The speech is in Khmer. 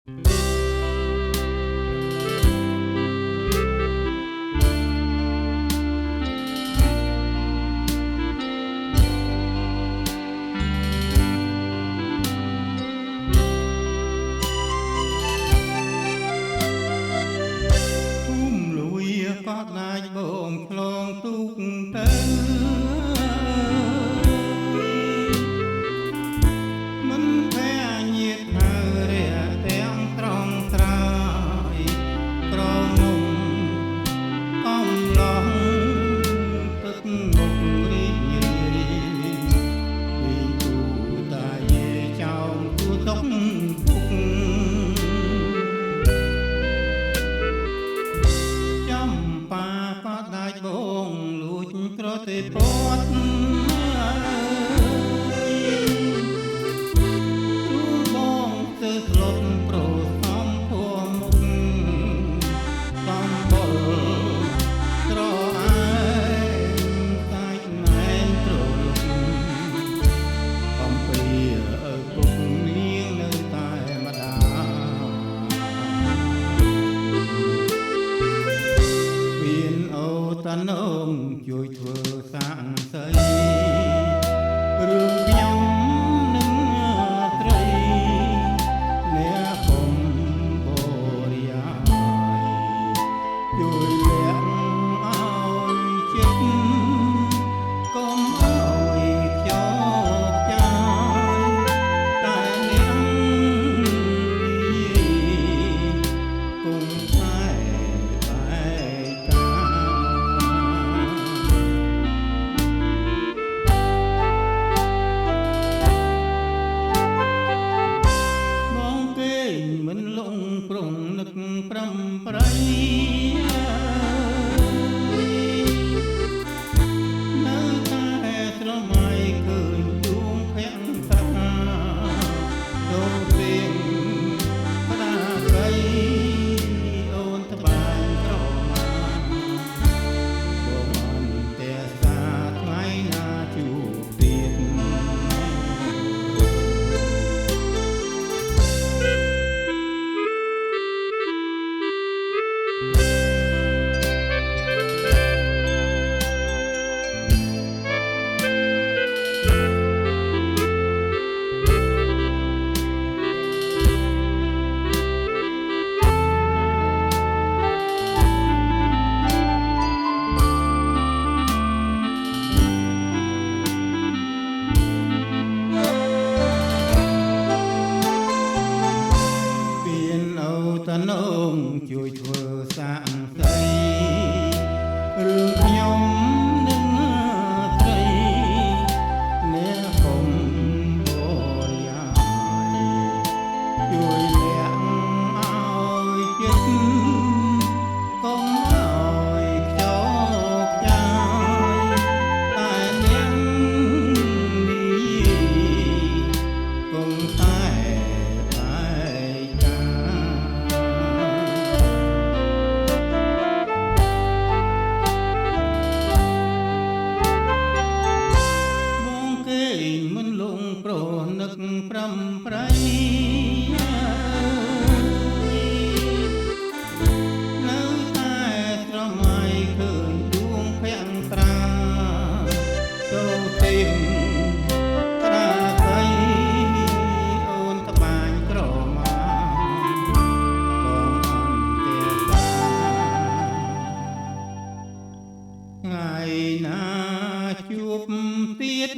ក៏ដាច់បងឆ្លងទូកទៅមិនភ័យញាតហើយរាទាំងត្រង់ត្រើយក្រមុំកំឡោះទឹកមុខរីករាយពីទូតាយាចោមទូទុកពុកដាច់បងលួចក្រទេពតទូបងទៅធ្លាប់ប្រសំធัวមុខកំបុលត្រអាយតាច់ណែនត្រលុកកំព្រាឪពុកនាងនៅតែម្ដាតានងជួយធ្វើសាងសីរឿងខ្ញុំនឹងត្រីអ្នកកុំបរិយាជួយលាក់ឲ្យចិត្តកុំឲ្យខ្ជប់ចាយតែនាងគុំតែមិនលងប្រងនឹកប្រំប្រៃនៅតែស្រមៃឃើញជួងភ័ក្រតាដូនទៀងក្តារស្រីអូនត្បាញក្រមាបងអន្តេសាថ្ងៃណាជួបទៀតតានងជួយធ្វើសាងសីរឿងខ្ញុំនឹងត្រីអ្នកកុំបរិយាជួយលាក់ឲ្យចិត្តកុំឲ្យខ្ជប់ចាយតែនាងនេះគង់តែមិនលងប្រនឹកប្រំប្រៃនៅតែស្រមៃឃើញដួងភ័ក្រត្រាចូលទៀងត្រាស្រីអូនត្បាញក្រមាបងអន្តេសាថ្ងៃណាជួបទៀត